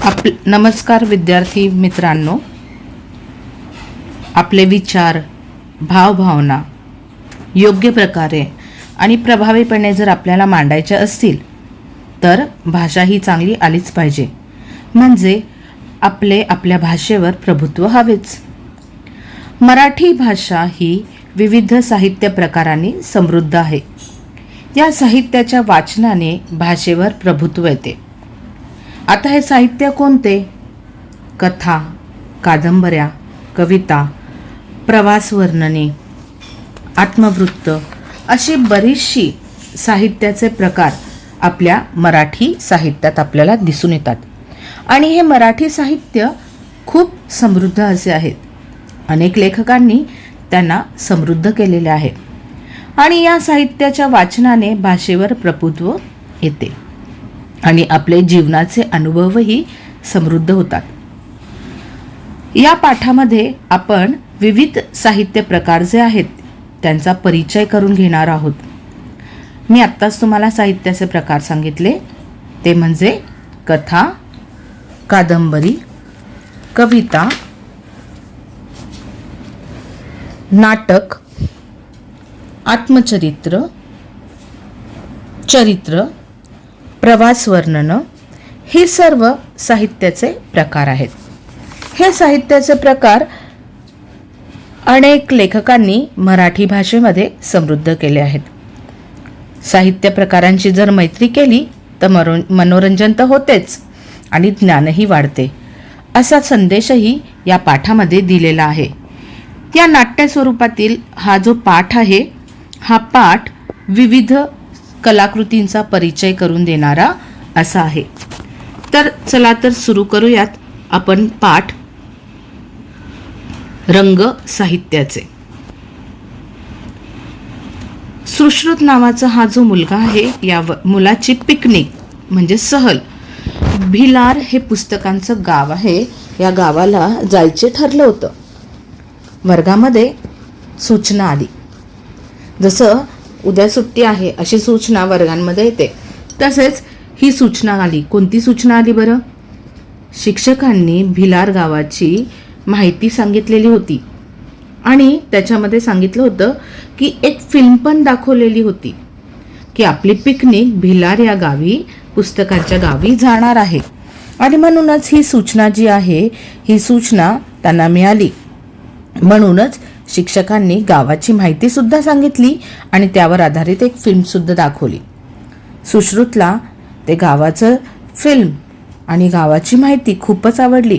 नमस्कार विद्यार्थी मित्रांनो, आपले विचार, भावभावना योग्य प्रकारे आणि प्रभावीपणे जर आपल्याला मांडायच्या असतील तर भाषा ही चांगली आलीच पाहिजे. म्हणजे आपल्या भाषेवर प्रभुत्व हवेच. मराठी भाषा ही विविध साहित्य प्रकारांनी समृद्ध आहे. या साहित्याच्या वाचनाने भाषेवर प्रभुत्व येते. आता हे साहित्य कोणते? कथा, कादंबऱ्या, कविता, प्रवास वर्णने, आत्मवृत्त अशी बरीचशी साहित्याचे प्रकार आपल्या मराठी साहित्यात आपल्याला दिसून येतात. आणि हे मराठी साहित्य खूप समृद्ध असे आहेत. अनेक लेखकांनी त्यांना समृद्ध केलेले आहे. आणि या साहित्याच्या वाचनाने भाषेवर प्रभुत्व येते आणि आपले जीवनाचे अनुभवही समृद्ध होतात. या पाठामध्ये आपण विविध साहित्य प्रकार जे आहेत त्यांचा परिचय करून घेणार आहोत. मी आत्ताच तुम्हाला साहित्याचे प्रकार सांगितले, ते म्हणजे कथा, कादंबरी, कविता, नाटक, आत्मचरित्र, चरित्र, प्रवास वर्णन हे सर्व साहित्याचे प्रकार आहेत. हे साहित्याचे प्रकार अनेक लेखकांनी मराठी भाषेमध्ये समृद्ध केले आहेत. साहित्य प्रकारांची जर मैत्री केली तर मनोरंजन तर होतेच आणि ज्ञानही वाढते, असा संदेशही या पाठामध्ये दिलेला आहे. या नाट्य स्वरूपातील हा जो पाठ आहे, हा पाठ विविध कलाकृतींचा परिचय करून देणारा असा आहे. तर चला तर सुरू करूयात आपण पाठ रंग साहित्याचे. सुश्रुत नावाचा हा जो मुलगा आहे, या मुलाची पिकनिक म्हणजे सहल भिलार हे पुस्तकांचं गाव आहे, या गावाला जायचे ठरलं होतं. वर्गामध्ये सूचना आली. जसं उद्या सुट्टी आहे अशी सूचना वर्गांमध्ये येते, तसेच ही सूचना आली. कोणती सूचना आली बरं? शिक्षकांनी भिलार गावाची माहिती सांगितलेली होती आणि त्याच्यामध्ये सांगितलं होतं की एक फिल्म पण दाखवलेली होती की आपली पिकनिक भिलार या गावी पुस्तकांच्या गावी जाणार आहे. आणि म्हणूनच ही सूचना जी आहे, ही सूचना त्यांना मिळाली. म्हणूनच शिक्षकांनी गावाची माहिती सुद्धा सांगितली आणि त्यावर आधारित एक फिल्म सुद्धा दाखवली. सुश्रुतला ते गावाचं फिल्म आणि गावाची माहिती खूपच आवडली.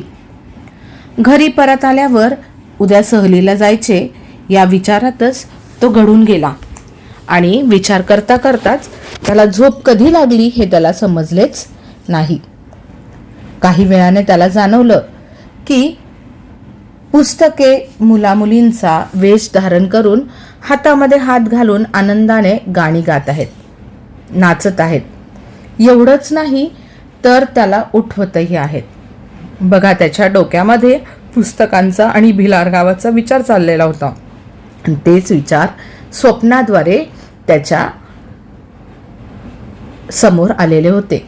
घरी परत आल्यावर उद्या सहलीला जायचे या विचारातच तो घडून गेला आणि विचार करता करताच त्याला झोप कधी लागली हे त्याला समजलेच नाही. काही वेळाने त्याला जाणवलं की पुस्तके मुलामुलींचा वेश धारण करून हातामध्ये हात घालून आनंदाने गाणी गात आहेत, नाचत आहेत. एवढंच नाही तर त्याला उठवतही आहेत. बघा, त्याच्या डोक्यामध्ये पुस्तकांचा आणि भिलार गावाचा विचार चाललेला होता आणि तेच विचार स्वप्नाद्वारे त्याच्या समोर आलेले होते.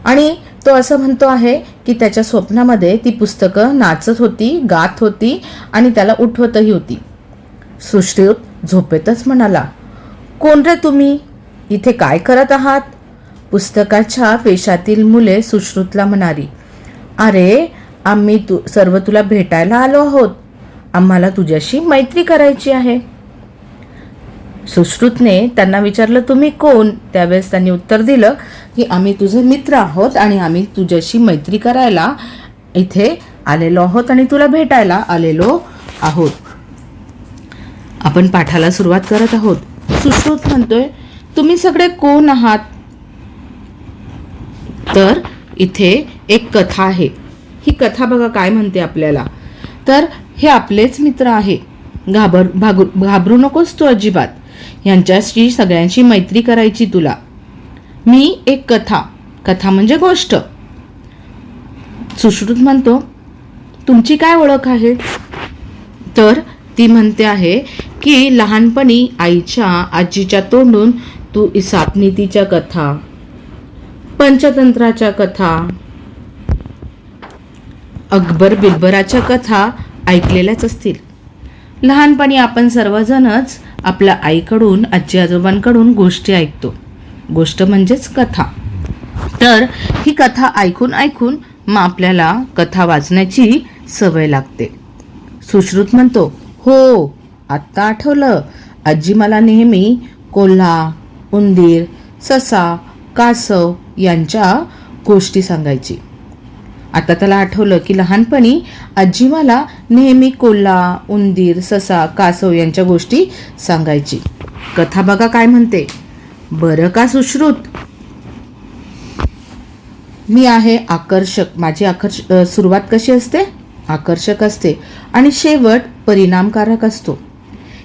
आणि तो असं म्हणतो आहे की त्याच्या स्वप्नामध्ये ती पुस्तकं नाचत होती, गात होती आणि त्याला उठवतही होती. सुश्रुत झोपेतच म्हणाला, कोण रे तुम्ही? इथे काय करत आहात? पुस्तकाच्या वेशातील मुले सुश्रुतला म्हणाली, अरे आम्ही सर्व तुला भेटायला आलो आहोत. आम्हाला तुझ्याशी मैत्री करायची आहे. सुश्रुतने त्यांना विचारलं, तुम्ही कोण? त्यावेळेस त्यांनी उत्तर दिलं की आम्ही तुझे मित्र आहोत आणि आम्ही तुझ्याशी मैत्री करायला इथे आलेलो आहोत आणि तुला भेटायला आलेलो आहोत. आपण पाठाला सुरुवात करत आहोत. सुश्रुत म्हणतोय, तुम्ही सगळे कोण आहात? तर इथे एक कथा आहे. ही कथा बघा काय म्हणते आपल्याला. तर हे आपलेच मित्र आहे. घाबरू नकोस तू अजिबात. यांच्याशी सगळ्यांशी मैत्री करायची तुला. मी एक कथा म्हणजे गोष्ट. सुश्रुत म्हणतो, तुमची काय ओळख आहे? तर ती म्हणते आहे की लहानपणी आजीच्या तोंडून तू इसापनीतीच्या कथा, पंचतंत्राच्या कथा, अकबर बिरबलाच्या कथा ऐकलेल्याच असतील. लहानपणी आपण सर्वजणच आपल्या आईकडून, आजी आजोबांकडून गोष्टी ऐकतो. गोष्ट म्हणजेच कथा. तर ही कथा ऐकून ऐकून मग आपल्याला कथा वाचण्याची सवय लागते. सुश्रुत म्हणतो, हो आत्ता आठवलं, आजी मला नेहमी कोल्हा, उंदीर, ससा, कासव यांच्या गोष्टी सांगायची. आता त्याला आठवलं की लहानपणी आजी मला नेहमी कोल्हा, उंदीर, ससा, कासव यांच्या गोष्टी सांगायची. कथा बघा काय म्हणते. बरं का सुश्रुत, मी आहे आकर्षक. माझी सुरुवात कशी असते? आकर्षक असते आणि शेवट परिणामकारक असतो.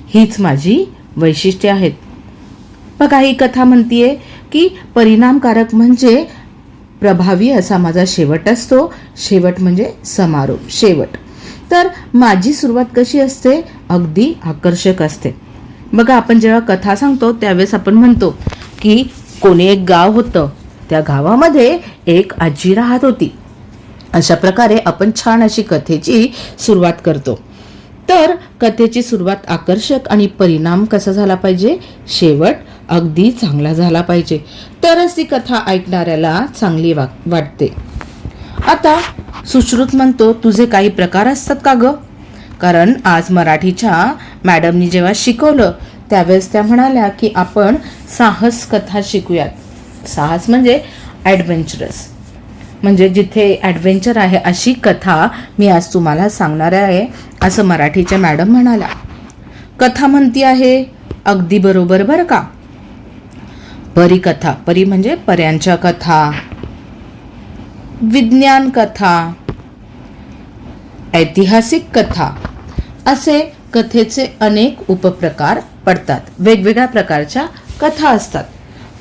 हीच माझी वैशिष्ट्ये आहेत. बघा ही कथा म्हणतीये की परिणामकारक म्हणजे प्रभावी असा माझा शेवट असतो. शेवट म्हणजे समारोप, शेवट. तर माझी सुरुवात कशी असते? अगदी आकर्षक असते. बघा आपण जेव्हा कथा सांगतो त्यावेळेस आपण म्हणतो की कोणी एक गाव होतं, त्या गावामध्ये एक आजी राहत होती. अशा प्रकारे आपण छान अशी कथेची सुरुवात करतो. तर कथेची सुरुवात आकर्षक आणि परिणाम कसा झाला पाहिजे? शेवट अगदी चांगला झाला पाहिजे, तरच ती कथा ऐकणाऱ्याला चांगली वाटते. आता सुश्रुत म्हणतो, तुझे काही प्रकार असतात का ग? कारण आज मराठीच्या मॅडमनी जेव्हा शिकवलं त्यावेळेस त्या म्हणाल्या की आपण साहस कथा शिकूयात. साहस म्हणजे ॲडव्हेंचरस, म्हणजे जिथे ॲडव्हेंचर आहे अशी कथा मी आज तुम्हाला सांगणार आहे, असं मराठीच्या मॅडम म्हणाल्या. कथा म्हणती आहे अगदी बरोबर बरं का. परी कथा, परी म्हणजे पर्यांच्या कथा, विज्ञान कथा, ऐतिहासिक कथा, असे कथेचे अनेक उपप्रकार पडतात. वेगवेगळ्या प्रकारच्या कथा असतात.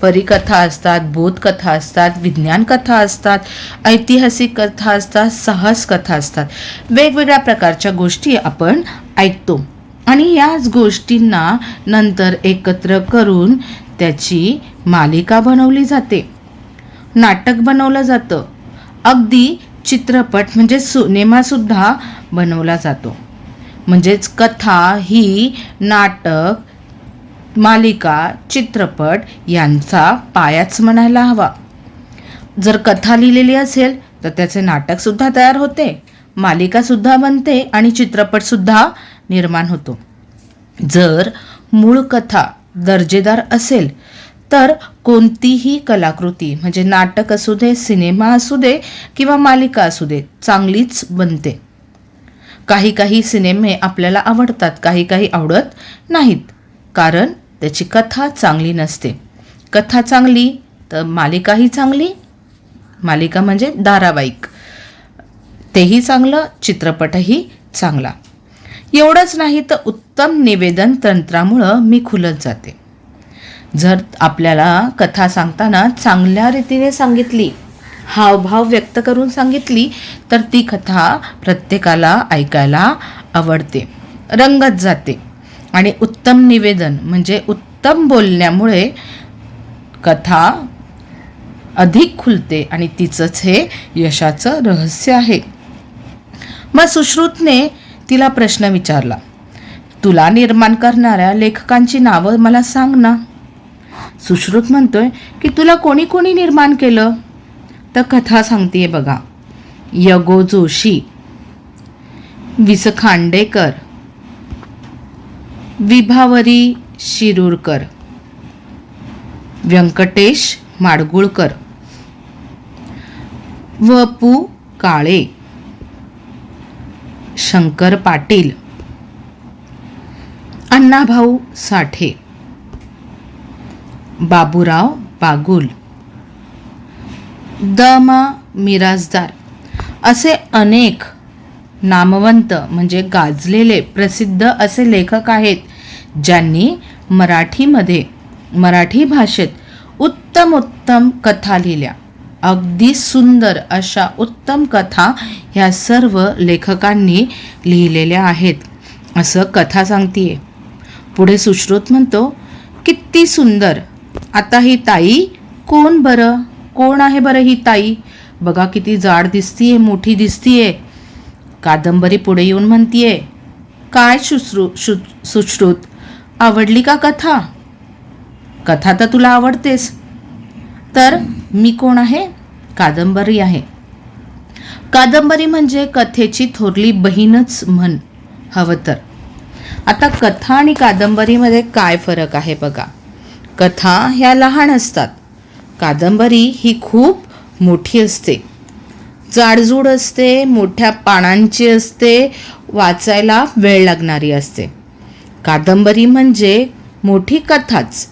परिकथा असतात, बोधकथा असतात, विज्ञान कथा असतात, ऐतिहासिक कथा असतात, साहस कथा असतात. वेगवेगळ्या प्रकारच्या गोष्टी आपण ऐकतो आणि याच गोष्टींना नंतर एकत्र करून त्याची मालिका बनवली जाते, नाटक बनवलं जातं, अगदी चित्रपट म्हणजे सिनेमासुद्धा बनवला जातो. म्हणजेच कथा ही नाटक, मालिका, चित्रपट यांचा पायाच म्हणायला हवा. जर कथा लिहिलेली असेल तर त्याचे नाटकसुद्धा तयार होते, मालिकासुद्धा बनते आणि चित्रपटसुद्धा निर्माण होतो. जर मूळ कथा दर्जेदार असेल तर कोणतीही कलाकृती म्हणजे नाटक असू दे, सिनेमा असू दे किंवा मालिका असू दे चांगलीच बनते. काही काही सिनेमे आपल्याला आवडतात, काही काही आवडत नाहीत, कारण त्याची कथा चांगली नसते. कथा चांगली तर मालिकाही चांगली, मालिका म्हणजे धारावाहिक, तेही चांगलं, चित्रपटही चांगला. एवढंच नाही तर उत्तम निवेदन तंत्रामुळं मी खुलत जाते. जर आपल्याला कथा सांगताना चांगल्या रीतीने सांगितली, हावभाव व्यक्त करून सांगितली तर ती कथा प्रत्येकाला ऐकायला आवडते, रंगत जाते. आणि उत्तम निवेदन म्हणजे उत्तम बोलण्यामुळे कथा अधिक खुलते आणि तिचंच हे यशाचं रहस्य आहे. मग सुश्रुतने तिला प्रश्न विचारला, तुला निर्माण करणाऱ्या लेखकांची नावं मला सांग ना. सुश्रुत म्हणतोय की तुला कोणी कोणी निर्माण केलं? तर कथा सांगतेय बघा. यगो जोशी, वि. स. खांडेकर, विभावरी शिरूरकर, व्यंकटेश माडगुळकर, व. पु. काळे, शंकर पाटील, अण्णाभाऊ साठे, बाबूराव बागुल, द. मा. मिरासदार असे अनेक नामवंत म्हणजे गाजलेले प्रसिद्ध असे लेखक आहेत, ज्यांनी मराठी भाषेत उत्तम कथा लिहिल्या. अगदी सुंदर अशा उत्तम कथा ह्या सर्व लेखकांनी लिहिलेल्या आहेत, असं कथा सांगतीये. पुढे सुश्रुत म्हणतो, किती सुंदर. आता ही ताई कोण बरं? कोण आहे बरं ही ताई? बघा किती जाड दिसतीये, मोठी दिसतीये. कादंबरी पुढे येऊन म्हणतीये, काय सुश्रुत, आवडली का कथा? कथा तर तुला आवडतेस. तर मी कोण आहे? कादंबरी आहे. कादंबरी म्हणजे कथेची थोरली बहीणच म्हण हवं तर. आता कथा आणि कादंबरीमध्ये काय फरक आहे बघा. कथा ह्या लहान असतात. कादंबरी ही खूप मोठी असते, जाडजूड असते, मोठ्या पानांची असते, वाचायला वेळ लागणारी असते. कादंबरी म्हणजे मोठी कथाच,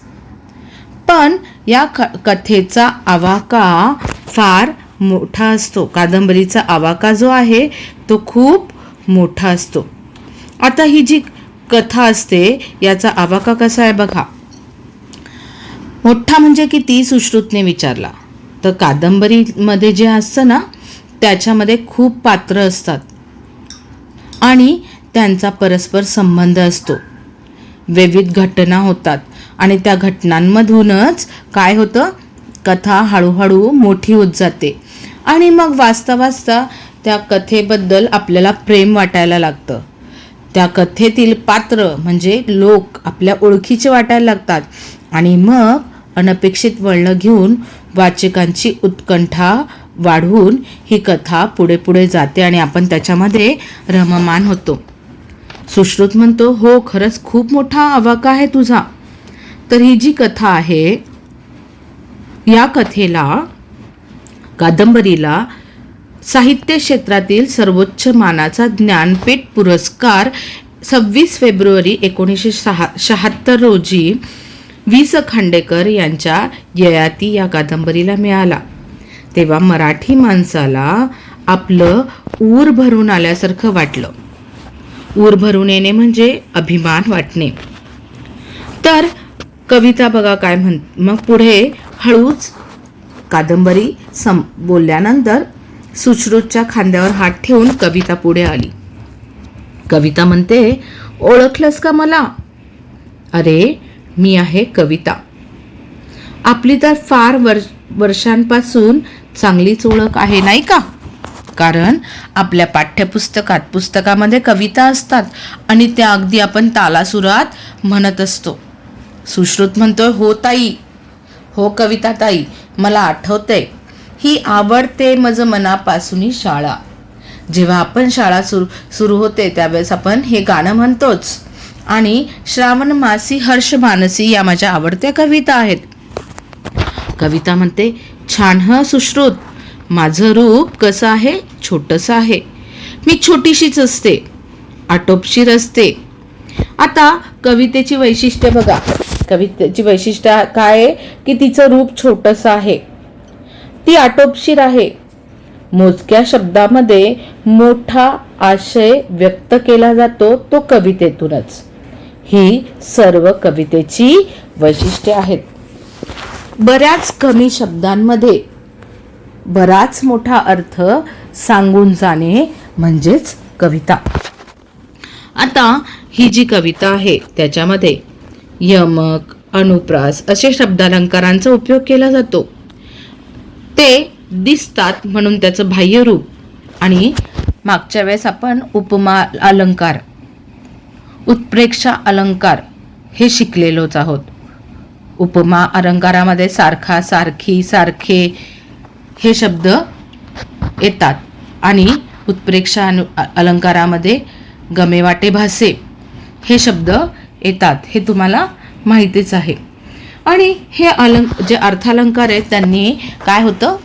पण या कथेचा आवाका फार मोठा असतो. कादंबरीचा आवाका जो आहे तो खूप मोठा असतो. आता ही जी कथा असते याचा आवाका कसा आहे बघा. मोठा म्हणजे किती? सुश्रुतने विचारला. तर कादंबरीमध्ये जे असतं ना त्याच्यामध्ये खूप पात्र असतात आणि त्यांचा परस्पर संबंध असतो. विविध घटना होतात आणि त्या घटनांमधूनच काय होतं, कथा हळूहळू मोठी होत जाते आणि मग वाचता वाचता त्या कथेबद्दल आपल्याला प्रेम वाटायला लागतं. त्या कथेतील पात्र म्हणजे लोक आपल्या ओळखीचे वाटायला लागतात आणि मग अनपेक्षित वळण घेऊन वाचकांची उत्कंठा वाढवून ही कथा पुढे पुढे जाते आणि आपण त्याच्यामध्ये रममान होतो. सुश्रुत म्हणतो, हो खरंच खूप मोठा आवाका आहे तुझा. तर ही जी कथा आहे या कथेला, कादंबरीला साहित्य क्षेत्रातील सर्वोच्च मानाचा ज्ञानपीठ पुरस्कार 26 फेब्रुवारी 1976 रोजी वि. स. खांडेकर यांच्या ययाती या कादंबरीला मिळाला. तेव्हा मराठी माणसाला आपलं ऊर भरून आल्यासारखं वाटलं. ऊर भरून येणे म्हणजे अभिमान वाटणे. तर कविता बघा काय मग पुढे हळूच कादंबरी बोलल्यानंतर सुश्रुतच्या खांद्यावर हात ठेवून कविता पुढे आली. कविता म्हणते, ओळखलंस का मला? अरे मी आहे कविता. आपली तर फार वर्षांपासून चांगलीच ओळख आहे नाही का? कारण आपल्या पुस्तकामध्ये कविता असतात आणि त्या अगदी आपण तालासुरात म्हणत असतो. सुश्रुत म्हणतोय, हो ताई, हो कविता ताई, मला आठवतंय, ही आवडते मज मनापासून शाळा. जेव्हा आपण शाळा सुरू होते त्यावेळेस आपण हे गाणं म्हणतोच. आणि श्रावण मासी हर्ष मानसी या माझ्या आवडत्या कविता आहेत. कविता म्हणते, छान ह सुश्रुत, माझं रूप कसं आहे? छोटंसं आहे. मी छोटीशीच असते, आटोपशीर असते. आता कवितेची वैशिष्ट्य बघा. कवितेची वैशिष्ट्य काय आहे की तिचं रूप छोटंसं आहे, ती आटोपशीर आहे, मोजक्या शब्दामध्ये मोठा आशय व्यक्त केला जातो तो कवितेतूनच. ही सर्व कवितेची वैशिष्ट्ये आहेत. बऱ्याच कमी शब्दांमध्ये बराच मोठा अर्थ सांगून जाणे म्हणजेच कविता. आता ही जी कविता आहे त्याच्यामध्ये यमक, अनुप्रास असे शब्दालंकारांचा उपयोग केला जातो. ते दिसतात म्हणून त्याचं बाह्य रूप. आणि मागच्या वेळेस आपण उपमा अलंकार, उत्प्रेक्षा अलंकार हे शिकलेलोच आहोत. उपमा अलंकारामध्ये सारखा, सारखी, सारखे हे शब्द येतात आणि उत्प्रेक्षा अलंकारामध्ये गमे वाटे भासे हे शब्द येतात. हे तुम्हाला माहितीच आहे. आणि हे जे अर्थालंकार आहेत त्यांनी काय होतं,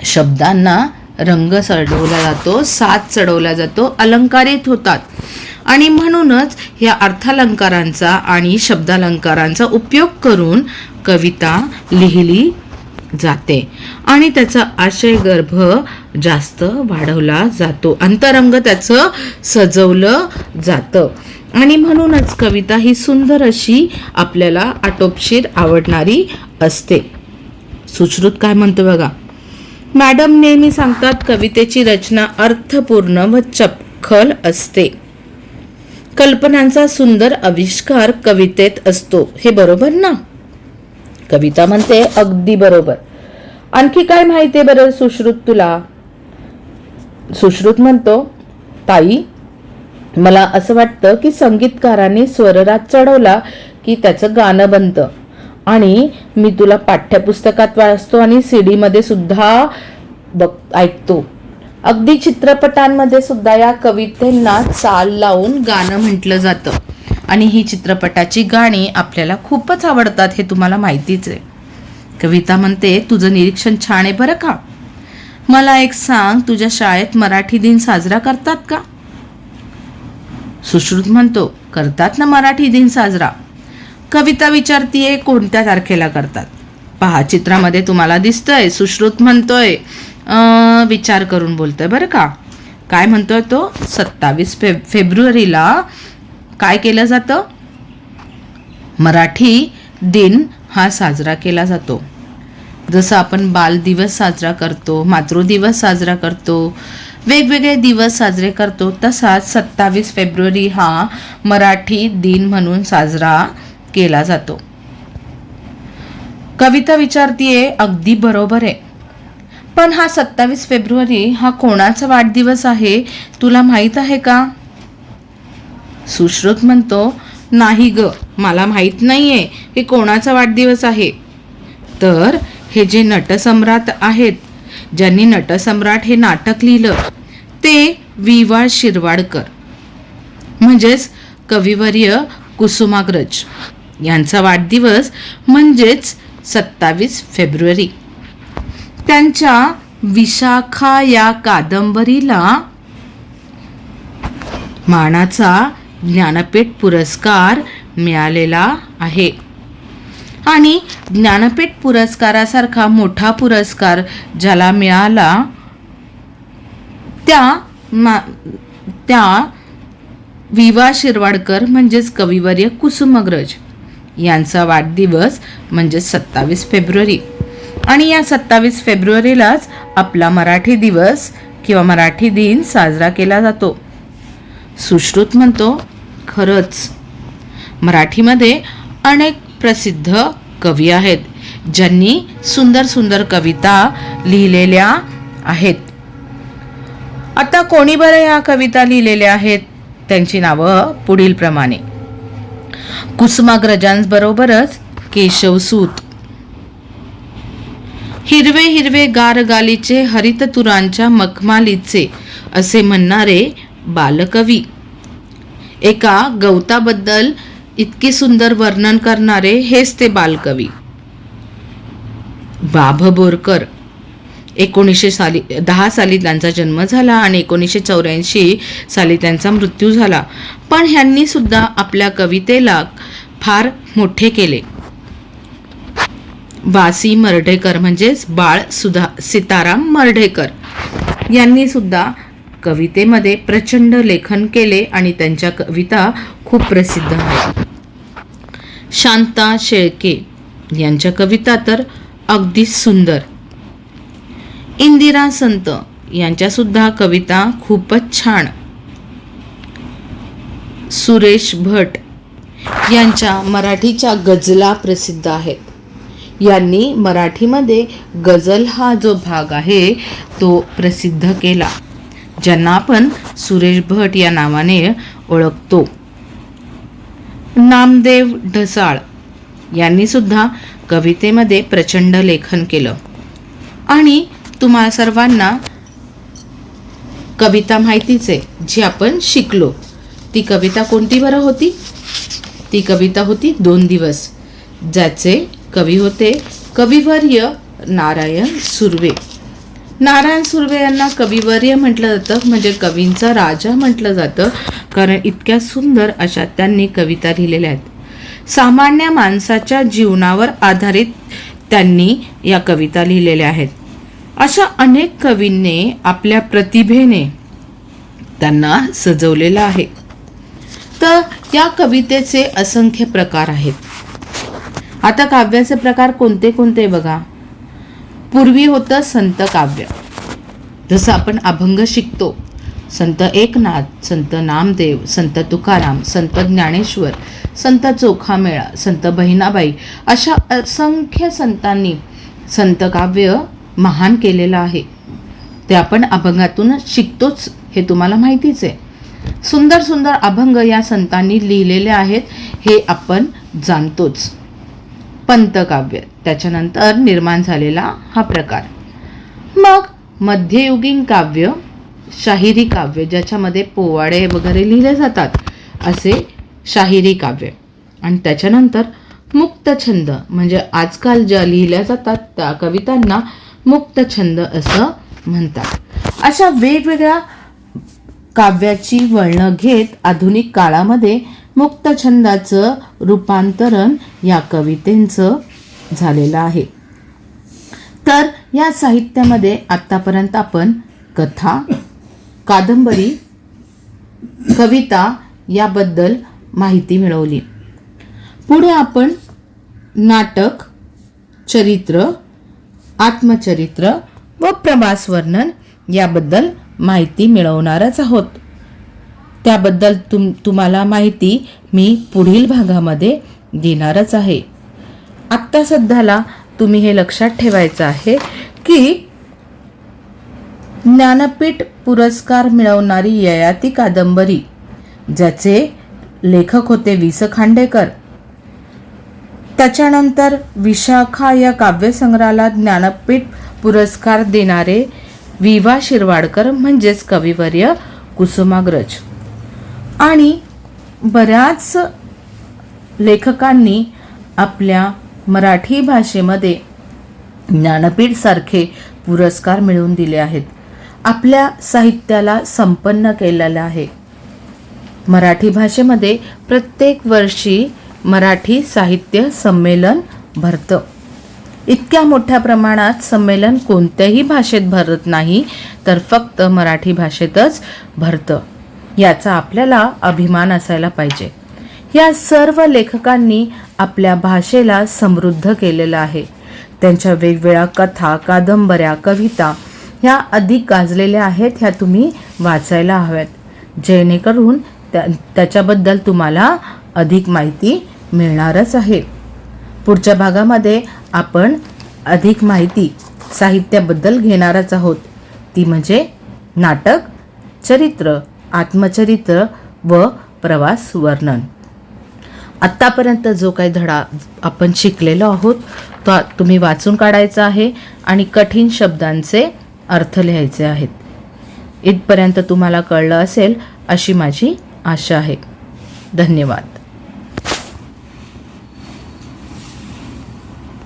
शब्दांना रंग चढवला जातो, साज चढवला जातो, अलंकारित होतात. आणि म्हणूनच या अर्थालंकारांचा आणि शब्दालंकारांचा उपयोग करून कविता लिहिली जाते आणि त्याचा आशयगर्भ जास्त वाढवला जातो, अंतरंग त्याचं सजवलं जातं. आणि म्हणूनच कविता ही सुंदर अशी आपल्याला आटोपशीर आवडणारी असते. सुश्रुत काय म्हणतो बघा. मॅडम नेहमी सांगतात कवितेची रचना अर्थपूर्ण व चपखल असते. कल्पनांचा सुंदर आविष्कार कवितेत असतो. हे बरोबर ना? कविता म्हणते, अगदी बरोबर. आणखी काय माहितीये बरं सुश्रुत तुला? सुश्रुत म्हणतो, ताई, मला असं वाटतं की संगीतकाराने स्वरराग चढवला की त्याचं गाणं बनतं, आणि मी तुला पाठ्यपुस्तकात वाचतो आणि CD मध्ये सुद्धा ऐकतो. अगदी चित्रपटांमध्ये सुद्धा या कवितेंना चाल लावून गाणं म्हटलं जातं, आणि ही चित्रपटाची गाणी आपल्याला खूपच आवडतात, हे तुम्हाला माहितीच आहे. कविता म्हणते, तुझं निरीक्षण छान आहे बरं का. मला एक सांग, तुझ्या शाळेत मराठी दिन साजरा करतात का? सुश्रुत म्हणतो, करतात ना मराठी दिन साजरा. कविता विचारतीये, कोणत्या तारखेला करतात? पहा, चित्रामध्ये तुम्हाला दिसतंय. सुश्रुत म्हणतोय, विचार करून बोलतोय बरं का. काय म्हणतोय तो? 27 फेब्रुवारीला काय केलं जातं? मराठी दिन हा साजरा केला जातो. जसं आपण बाल दिवस साजरा करतो, मातृदिवस साजरा करतो, वेगवेगळे दिवस साजरे करतो, तसाच 27 फेब्रुवारी हा मराठी दिन म्हणून साजरा केला जातो. कविता विचारतीये, अगदी बरोबर आहे, पण हा 27 फेब्रुवारी हा कोणाचा वाढदिवस आहे, तुला माहित आहे का? सुश्रुत म्हणतो, नाही ग, मला माहित नाहीये हे कोणाचा वाढदिवस आहे. तर हे जे नटसम्राट आहेत, ज्यांनी नटसम्राट हे नाटक लिहिलं, ते वि.वा. शिरवाडकर म्हणजेच कविवर्य कुसुमाग्रज यांचा वाढदिवस म्हणजेच 27 फेब्रुवारी. त्यांच्या विशाखा या कादंबरीला मानाचा ज्ञानपीठ पुरस्कार मिळालेला आहे, आणि ज्ञानपीठ पुरस्कारासारखा मोठा पुरस्कार ज्याला मिळाला त्या वि.वा. शिरवाडकर म्हणजेच कविवर्य कुसुमाग्रज यांचा वाढदिवस म्हणजे 27 फेब्रुवारी. आणि या 27 फेब्रुवारीलाच आपला मराठी दिवस किंवा मराठी दिन साजरा केला जातो. सुश्रुत म्हणतो, खरंच मराठीमध्ये अनेक प्रसिद्ध कवी आहेत, ज्यांनी सुंदर सुंदर कविता लिहिलेल्या आहेत. आता कोणी बरं या कविता लिहिलेल्या आहेत? त्यांची नावं पुढील प्रमाणे: कुसुमाग्रजांबरोबरच केशवसूत, हिरवे हिरवे गार गालीचे हरित तुरांच्या मखमालीचे असे म्हणणारे बालकवी, एका गवताबद्दल इतके सुंदर वर्णन करणारे हेच ते बालकवी. बाभ बोरकर 1910 साली त्यांचा जन्म झाला आणि 1984 साली त्यांचा मृत्यू झाला, पण ह्यांनी सुद्धा आपल्या कवितेला फार मोठे केले. वासी मर्ढेकर म्हणजेच बाळ सीताराम मर्ढेकर यांनी सुद्धा कवितेमध्ये प्रचंड लेखन केले आणि त्यांच्या कविता खूप प्रसिद्ध आहेत. शांता शेळके यांच्या कविता तर अगदी सुंदर. इंदिरा संत यांच्या सुद्धा कविता खूपच छान. सुरेश भट यांच्या मराठीच्या गझला प्रसिद्ध आहेत. यांनी मराठीमध्ये गझल हा जो भाग आहे तो प्रसिद्ध केला, ज्यांना आपण सुरेश भट या नावाने ओळखतो. नामदेव ढसाळ यांनी सुद्धा कवितेमध्ये प्रचंड लेखन केलं. आणि तुम्हा सर्वांना कविता माहितीच आहे, जी आपण शिकलो. ती कविता कोणती बरं होती? ती कविता होती 2 दिवस, ज्याचे कवी होते कविवर्य नारायण सुर्वे. नारायण सुर्वे यांना कविवर्य म्हटलं जातं, म्हणजे कवींचा राजा म्हटलं जातं, कारण इतक्या सुंदर अशा त्यांनी कविता लिहिलेल्या आहेत. सामान्य माणसाच्या जीवनावर आधारित त्यांनी या कविता लिहिलेल्या आहेत. अशा अनेक कवींनी आपल्या प्रतिभेने त्यांना सजवलेलं आहे. तर या कवितेचे असंख्य प्रकार आहेत. आता काव्याचे प्रकार कोणते कोणते बघा. पूर्वी होतं संत काव्य, जसं आपण अभंग शिकतो. संत एकनाथ, संत नामदेव, संत तुकाराम, संत ज्ञानेश्वर, संत चोखामेळा, संत बहिणाबाई, अशा असंख्य संतांनी संत काव्य महान केलेलं आहे. ते आपण अभंगातून शिकतोच हे तुम्हाला माहितीच आहे. सुंदर सुंदर अभंग या संतांनी लिहिलेले आहेत हे आपण जाणतोच. पंतकाव्य त्याच्यानंतर निर्माण झालेला हा प्रकार. मग मध्ययुगीन काव्य, शाहिरी काव्य ज्याच्यामध्ये पोवाडे वगैरे लिहिले जातात असे शाहिरी काव्य. आणि त्याच्यानंतर मुक्तछंद म्हणजे आजकाल ज्या लिहिल्या जातात त्या कवितांना मुक्तछंद असं म्हणतात. अशा वेगवेगळ्या काव्याची वळणं घेत आधुनिक काळामध्ये मुक्तछंदाचं रूपांतरण या कवितेंचं झालेलं आहे. तर या साहित्यामध्ये आत्तापर्यंत आपण कथा, कादंबरी, कविता याबद्दल माहिती मिळवली. पुढे आपण नाटक, चरित्र, आत्मचरित्र व प्रवास वर्णन याबद्दल माहिती मिळवणारच आहोत. त्याबद्दल तुम्हाला माहिती मी पुढील भागामध्ये देणारच आहे. आत्ता सध्याला तुम्ही हे लक्षात ठेवायचं आहे की ज्ञानपीठ पुरस्कार मिळवणारी ययाती कादंबरी ज्याचे लेखक होते वि. स. खांडेकर, त्याच्यानंतर विशाखा या काव्यसंग्रहाला ज्ञानपीठ पुरस्कार देणारे वि. वा. शिरवाडकर म्हणजेच कविवर्य कुसुमाग्रज, आणि बऱ्याच लेखकांनी आपल्या मराठी भाषेमध्ये ज्ञानपीठ सारखे पुरस्कार मिळवून दिले आहेत. आपल्या साहित्याला संपन्न केलेलं आहे. मराठी भाषेमध्ये प्रत्येक वर्षी मराठी साहित्य संमेलन भरतं. इतक्या मोठ्या प्रमाणात संमेलन कोणत्याही भाषेत भरत नाही, तर फक्त मराठी भाषेतच भरतं. याचा आपल्याला अभिमान असायला पाहिजे. या सर्व लेखकांनी आपल्या भाषेला समृद्ध केलेलं आहे. त्यांच्या वेगवेगळ्या कथा, कादंबऱ्या, कविता ह्या अधिक गाजलेल्या आहेत. ह्या तुम्ही वाचायला हव्यात, जेणेकरून त्याच्याबद्दल तुम्हाला अधिक माहिती मिळणारच आहे. पुढच्या भागामध्ये आपण अधिक माहिती साहित्याबद्दल घेणारच आहोत. ती म्हणजे नाटक, चरित्र, आत्मचरित्र व प्रवास वर्णन. आत्तापर्यंत जो काही धडा आपण शिकलेलो आहोत तो तुम्ही वाचून काढायचा आहे आणि कठीण शब्दांचे अर्थ लिहायचे आहेत. इथपर्यंत तुम्हाला कळलं असेल अशी माझी आशा आहे. धन्यवाद.